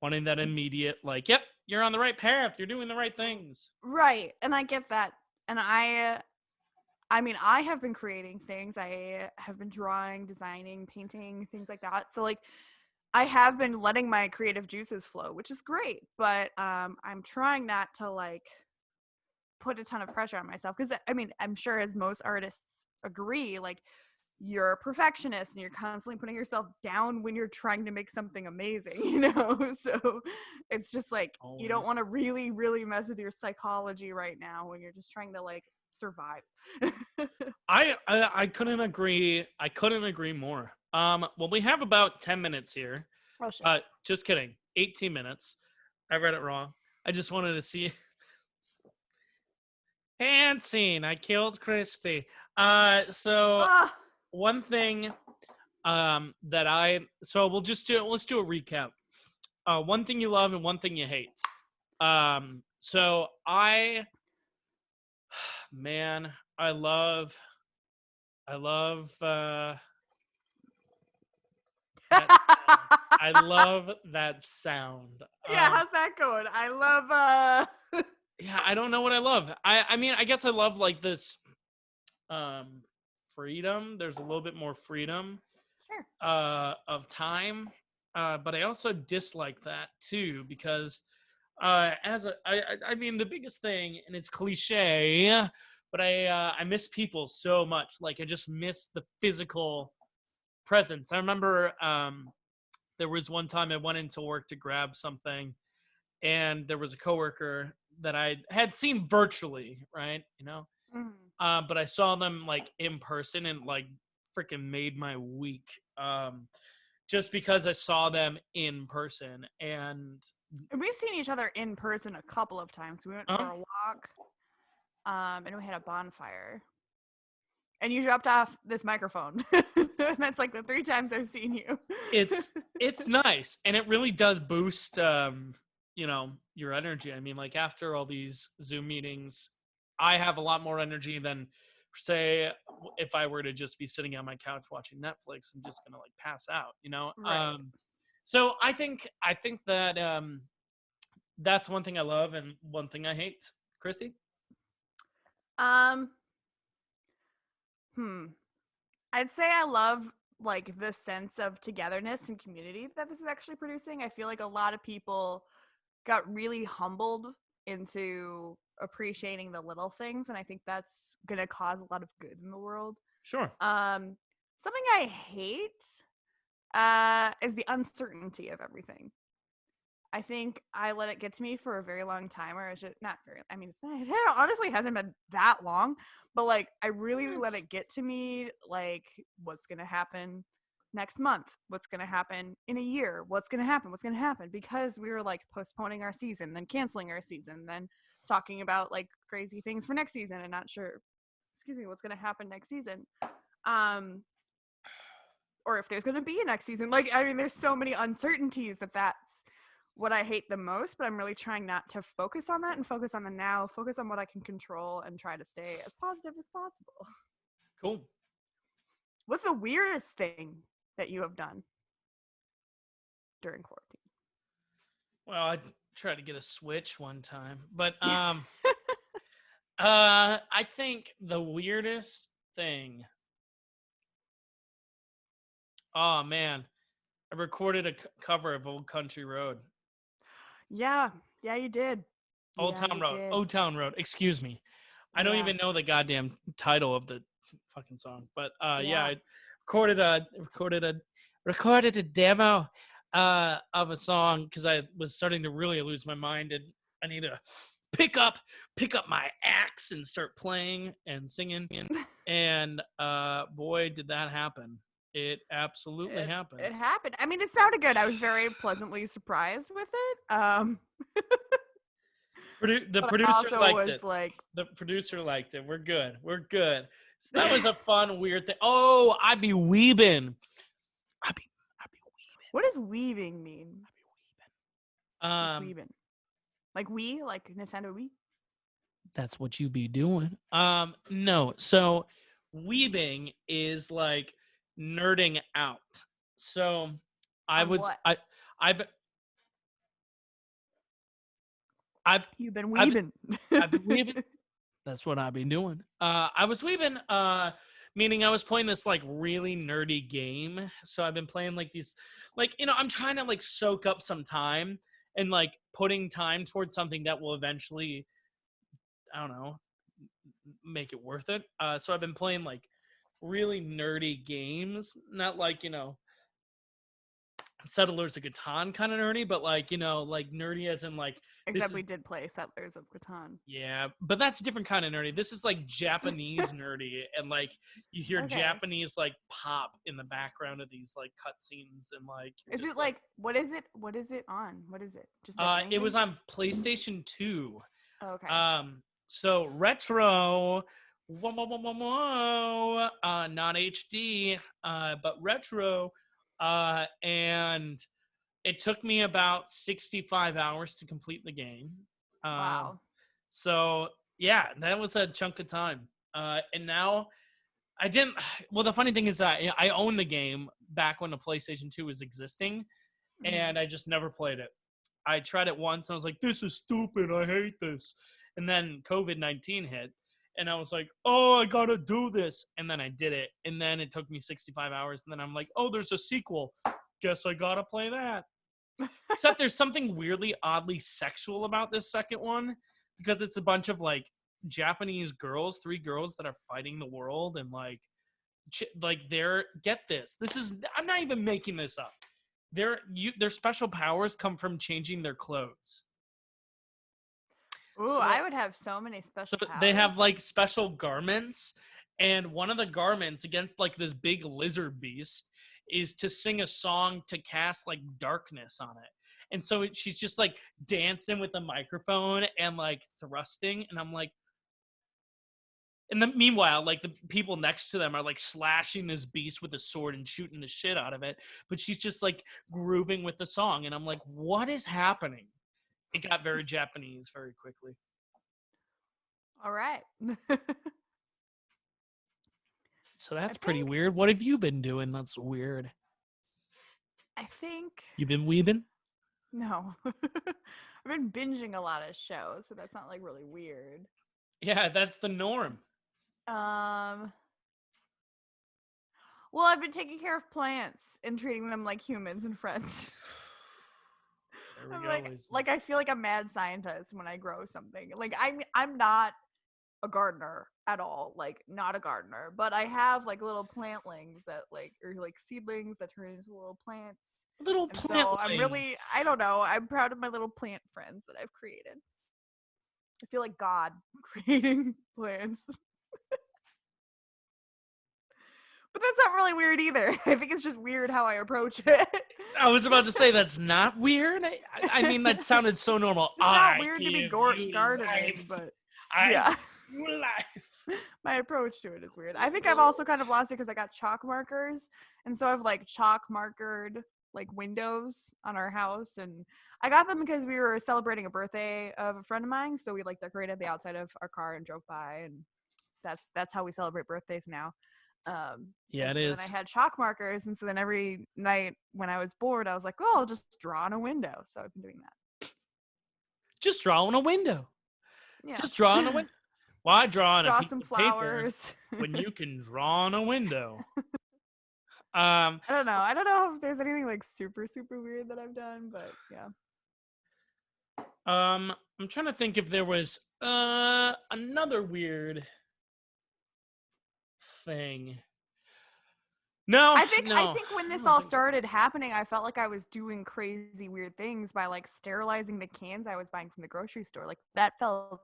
wanting that immediate, like, yep, you're on the right path. You're doing the right things. Right. And I get that. And I mean, I have been creating things. I have been drawing, designing, painting, things like that. So like I have been letting my creative juices flow, which is great, but I'm trying not to like put a ton of pressure on myself because I mean, I'm sure as most artists agree, like you're a perfectionist and you're constantly putting yourself down when you're trying to make something amazing, So it's just like you don't Always. want to really, really mess with your psychology right now when you're just trying to like survive. I couldn't agree. I couldn't agree more. Well, we have about 10 minutes here. Oh shit. Just kidding. 18 minutes. I read it wrong. I just wanted to see. And scene. I killed Christy. So Ah. one thing that let's do a recap. One thing you love and one thing you hate. So man, I love that sound. I love that sound. Yeah, how's that going? I love Yeah, I don't know what I love. I mean, I guess I love like this um freedom. There's a little bit more freedom Sure. of time. But I also dislike that too because I mean the biggest thing, and it's cliche, but I miss people so much. Like I just miss the physical presence. I remember there was one time I went into work to grab something, and there was a coworker that I had seen virtually, right? Mhm. But I saw them like in person, and like freaking made my week. just because I saw them in person. And we've seen each other in person a couple of times. We went for a walk, and we had a bonfire. And you dropped off this microphone. That's like the 3 times I've seen you. It's nice, and it really does boost your energy. I mean, like, after all these Zoom meetings, I have a lot more energy than, say, if I were to just be sitting on my couch watching Netflix and just gonna like pass out, Right. So I think that that's one thing I love and one thing I hate. Christy? I'd say I love like the sense of togetherness and community that this is actually producing. I feel like a lot of people got really humbled into appreciating the little things, and I think that's gonna cause a lot of good in the world. Sure. Something I hate is the uncertainty of everything. I think I let it get to me for a very long time, or it's just not very. I mean, it honestly hasn't been that long, but like I really let it get to me. Like, what's gonna happen next month? What's gonna happen in a year? What's gonna happen? What's gonna happen? Because we were like postponing our season, then canceling our season, then talking about like crazy things for next season, and not sure. Excuse me, what's gonna happen next season? Or if there's gonna be a next season. Like, I mean, there's so many uncertainties that's what I hate the most, but I'm really trying not to focus on that and focus on the now, focus on what I can control, and try to stay as positive as possible. Cool. What's the weirdest thing that you have done during quarantine? Well, I tried to get a Switch one time, but I think the weirdest thing. Oh man, I recorded a cover of Old Country Road. Yeah, you did. Old Town Road. Excuse me. I don't even know the goddamn title of the fucking song, but yeah, I recorded a demo of a song because I was starting to really lose my mind, and I need to pick up my axe and start playing and singing. And boy, did that happen. It absolutely happened. It happened. I mean, it sounded good. I was very pleasantly surprised with it. The producer liked it. Like, the producer liked it. We're good. So that was a fun, weird thing. Oh, I be weaving. I be weaving. What does weaving mean? I be weaving. Weaving. Like Wii? Like Nintendo Wii? That's what you be doing. No. So weaving is like nerding out. So You've been weaving. I've been weaving. That's what I've been doing. I was weaving, meaning I was playing this like really nerdy game. So I've been playing like these, like, I'm trying to like soak up some time and like putting time towards something that will eventually, I don't know, make it worth it. So I've been playing like really nerdy games, not like, Settlers of Catan kind of nerdy, but like, like nerdy as in like. Except we did play Settlers of Catan. Yeah, but that's a different kind of nerdy. This is like Japanese nerdy, and like you hear Japanese like pop in the background of these like cutscenes, and like. Is it like what is it? What is it on? What is it? Just like it was on PlayStation 2. Oh, okay. So retro, not HD, but retro. And it took me about 65 hours to complete the game. Wow. So yeah, that was a chunk of time. And now I didn't. Well, the funny thing is that I owned the game back when the PlayStation 2 was existing, and I just never played it. I tried it once, and I was like, "This is stupid. I hate this." And then COVID-19 hit, and I was like, "Oh, I gotta do this." And then I did it, and then it took me 65 hours, and then I'm like, "Oh, there's a sequel. Guess I gotta play that." Except there's something weirdly, oddly sexual about this second one, because it's a bunch of like Japanese girls, 3 girls that are fighting the world, and like they're get this. This is, I'm not even making this up. Their special powers come from changing their clothes. Ooh, so, I would have so many special powers. They have like special garments, and one of the garments against like this big lizard beast is to sing a song to cast like darkness on it. And so she's just like dancing with the microphone and like thrusting. And I'm like, and then meanwhile, like the people next to them are like slashing this beast with a sword and shooting the shit out of it. But she's just like grooving with the song. And I'm like, what is happening? It got very Japanese very quickly. All right. So that's pretty weird. What have you been doing that's weird? I think you been weebing? No. I've been binging a lot of shows, but that's not like really weird. Yeah, that's the norm. Well, I've been taking care of plants and treating them like humans and friends. There we go. Like I feel like a mad scientist when I grow something. Like I'm not a gardener at all, like not a gardener, but I have like little plantlings that like or like seedlings that turn into little plants. Little plant. So I'm really, I don't know, I'm proud of my little plant friends that I've created. I feel like God creating plants. But that's not really weird either. I think it's just weird how I approach it. I was about to say that's not weird. I mean, that sounded so normal. It's not weird to be gardening, but yeah. Life. My approach to it is weird. I think I've also kind of lost it because I got chalk markers, and so I've like chalk markered like windows on our house, and I got them because we were celebrating a birthday of a friend of mine, so we like decorated the outside of our car and drove by, and that's how we celebrate birthdays now. Yeah, it so is. Then I had chalk markers, and so then every night when I was bored, I was like, "Oh, I'll just draw on a window." So I've been doing that. Just draw on a window. Yeah. Just draw on a window. Why draw on a piece some of flowers paper when you can draw on a window? I don't know if there's anything like super weird that I've done, but yeah. I'm trying to think if there was another weird thing. No, I think when this all started happening, I felt like I was doing crazy weird things by like sterilizing the cans I was buying from the grocery store. Like that felt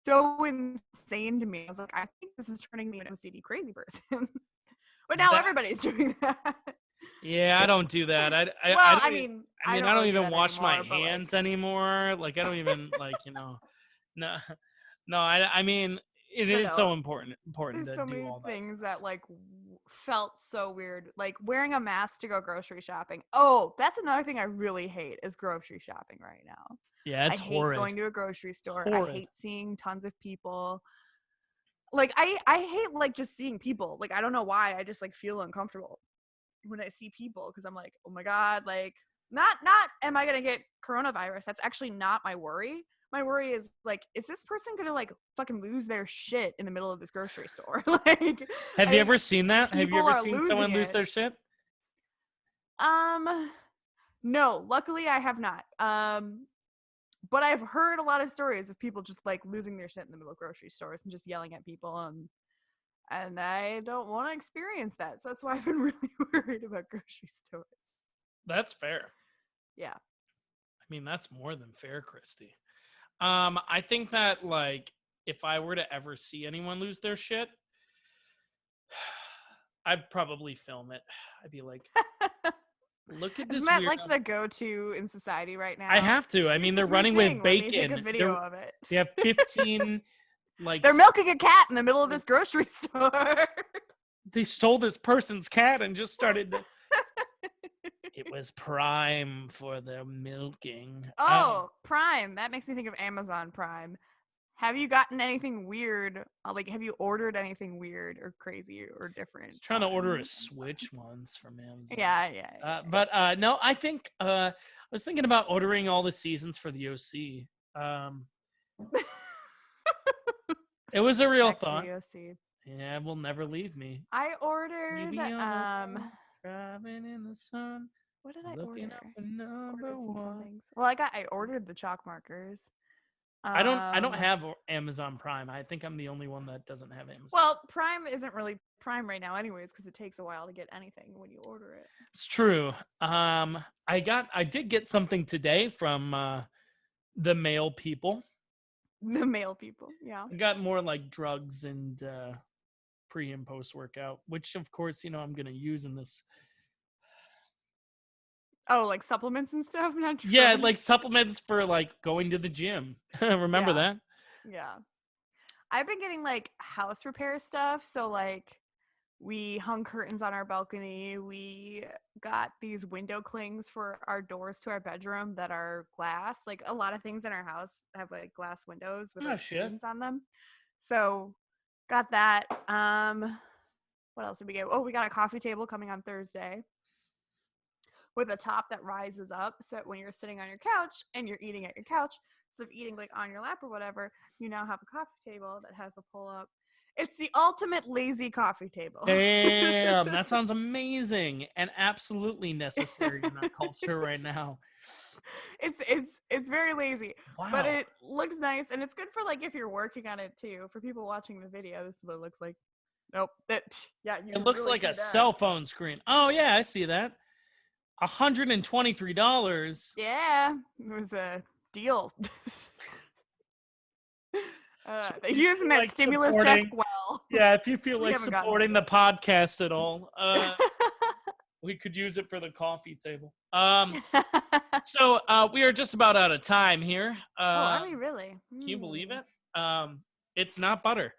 so insane to me. I was like, I think this is turning me into a OCD crazy person. But now everybody's doing that. Yeah, I don't do that. I don't really even wash anymore, my hands anymore. Like I don't even like, no, I mean it is so important There's to so do many all that things stuff. that like felt so weird, like wearing a mask to go grocery shopping. Oh, that's another thing I really hate is grocery shopping right now. Yeah, it's horrid. I hate going to a grocery store. Horrid. I hate seeing tons of people. Like I hate like just seeing people. Like I don't know why. I just like feel uncomfortable when I see people because I'm like, oh my god, like not am I gonna get coronavirus? That's actually not my worry. My worry is like, is this person gonna like fucking lose their shit in the middle of this grocery store? Like, have you ever seen that? Have you ever seen someone lose their shit? No, luckily I have not. But I've heard a lot of stories of people just like losing their shit in the middle of grocery stores and just yelling at people, and I don't want to experience that. So that's why I've been really worried about grocery stores. That's fair. Yeah. I mean, that's more than fair, Christy. I think that like if I were to ever see anyone lose their shit, I'd probably film it. I'd be like, look at this. Isn't that like the go-to in society right now? I have to. I mean, they're running with bacon. Let me take a video of it. They have 15 like they're milking a cat in the middle of this grocery store. They stole this person's cat and just started to... It was Prime for the milking. Oh, Prime. That makes me think of Amazon Prime. Have you gotten anything weird? Like, have you ordered anything weird or crazy or different? I was trying to order a Switch once from Amazon. Yeah. But no, I think I was thinking about ordering all the seasons for the OC. It was a real thought. Yeah, it will never leave me. I ordered driving in the sun. What did I order? Up for number one. Well, I ordered the chalk markers. I don't have Amazon Prime. I think I'm the only one that doesn't have Amazon. Well, Prime isn't really Prime right now anyways because it takes a while to get anything when you order it. It's true. I did get something today from the mail people. The mail people, yeah. I got more like drugs and pre and post workout, which of course, I'm going to use in this. Oh, like supplements and stuff? Not Yeah, drugs. like supplements for like going to the gym. Remember that? Yeah. I've been getting like house repair stuff. So like we hung curtains on our balcony. We got these window clings for our doors to our bedroom that are glass. Like a lot of things in our house have like glass windows with like screens on them. So got that. What else did we get? Oh, we got a coffee table coming on Thursday with a top that rises up, so that when you're sitting on your couch and you're eating at your couch, instead of eating like on your lap or whatever, you now have a coffee table that has a pull up. It's the ultimate lazy coffee table. Damn, that sounds amazing and absolutely necessary in our culture right now. It's very lazy. Wow. But it looks nice, and it's good for like if you're working on it too. For people watching the video, this is what it looks like. Nope. It looks like a cell phone screen. Oh yeah, I see that. $123. Yeah, it was a deal. They're using that stimulus check well. Yeah, if you feel like supporting the podcast at all, we could use it for the coffee table. So we are just about out of time here. Are we really? Can you believe it? It's not butter.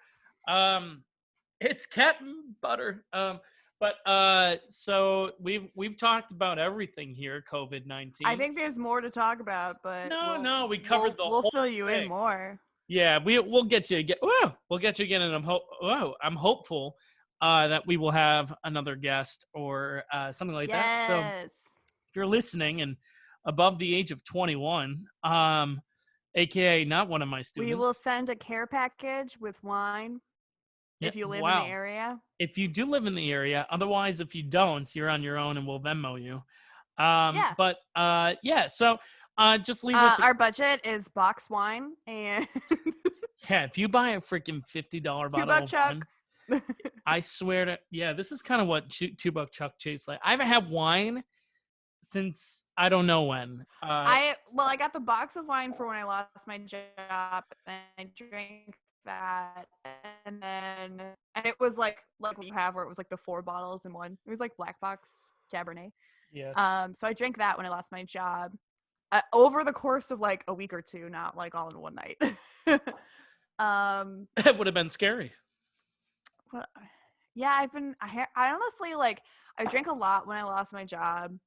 It's cat butter. But so we've talked about everything here, COVID-19. I think there's more to talk about, but we covered the whole we'll fill you thing. in more. Yeah, we'll get you again. We'll get you again, and I'm hopeful that we will have another guest or something like that. So if you're listening and above the age of 21, aka not one of my students, we will send a care package with wine. If you live in the area. If you do live in the area. Otherwise, if you don't, you're on your own and we'll Venmo you. But so just leave us. Our budget is box wine and yeah, if you buy a freaking $50 bottle of wine, I swear to this is kind of what $2 Chuck tastes like. I haven't had wine since I don't know when. I got the box of wine for when I lost my job, and I drank that, and it was like what you have where it was like the 4 bottles in one. It was like black box Cabernet. Yes. So I drank that when I lost my job over the course of like a week or two, not like all in one night. It would have been scary. Well, yeah, I honestly like I drank a lot when I lost my job,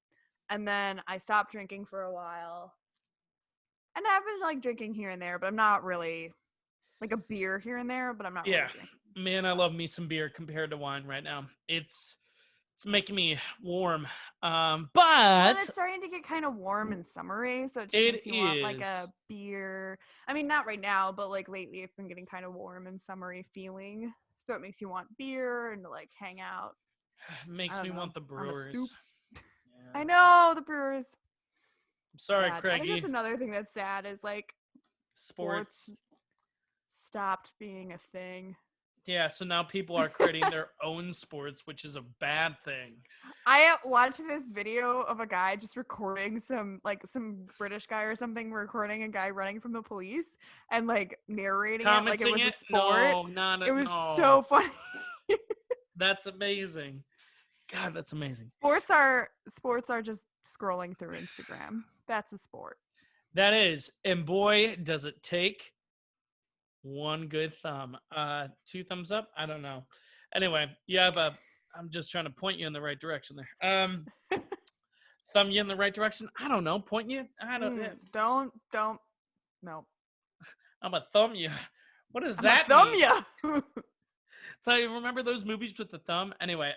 and then I stopped drinking for a while, and I've been like drinking here and there, but I'm not really. Like a beer here and there, but I'm not really drinking. Man, I love me some beer compared to wine right now. It's making me warm. But it's starting to get kind of warm and summery, so it just makes you want like a beer. I mean, not right now, but like lately it's been getting kind of warm and summery feeling. So it makes you want beer and to like hang out. Makes me want the Brewers. I know, the Brewers. I'm sorry, sad. Craigie. I think that's another thing that's sad is like sports stopped being a thing. Yeah, so now people are creating their own sports, which is a bad thing. I watched this video of a guy just recording some British guy or something recording a guy running from the police and like narrating it like it was a sport. No, it was so funny. That's amazing. God, that's amazing. Sports are just scrolling through Instagram. That's a sport. That is, and boy, does it take one good thumb. 2 thumbs up? I don't know. Anyway, I'm just trying to point you in the right direction there. Thumb you in the right direction? I don't know. Point you? I don't. Don't. No. I'm gonna thumb you. What does that mean? Thumb you. So you remember those movies with the thumb? Anyway,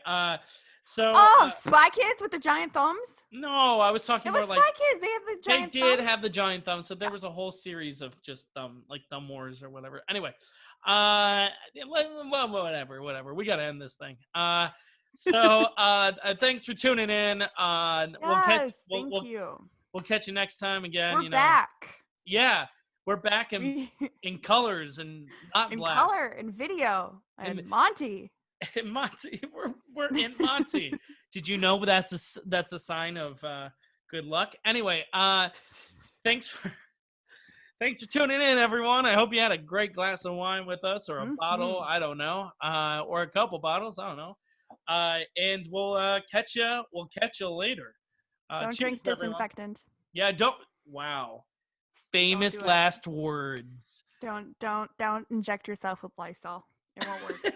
so. Spy Kids with the giant thumbs? No, I was talking about Spy Kids. They had the giant thumbs. They did have the giant thumbs. So there was a whole series of just thumb wars or whatever. Anyway, whatever. We gotta end this thing. So thanks for tuning in. Yes, thank you. We'll catch you next time again. We're back. Yeah, we're back in colors and not in black. Color and video and Monty. In Monty, we're in Monty. Did you know that's a sign of good luck? Anyway, thanks Thanks for tuning in, everyone. I hope you had a great glass of wine with us, or a bottle. Mm-hmm. I don't know, or a couple bottles. I don't know. And we'll catch you. We'll catch you later. Don't Cheers, drink everyone. disinfectant. Yeah, don't. Wow. Don't Famous do it. last words. Don't inject yourself with Lysol. It won't work.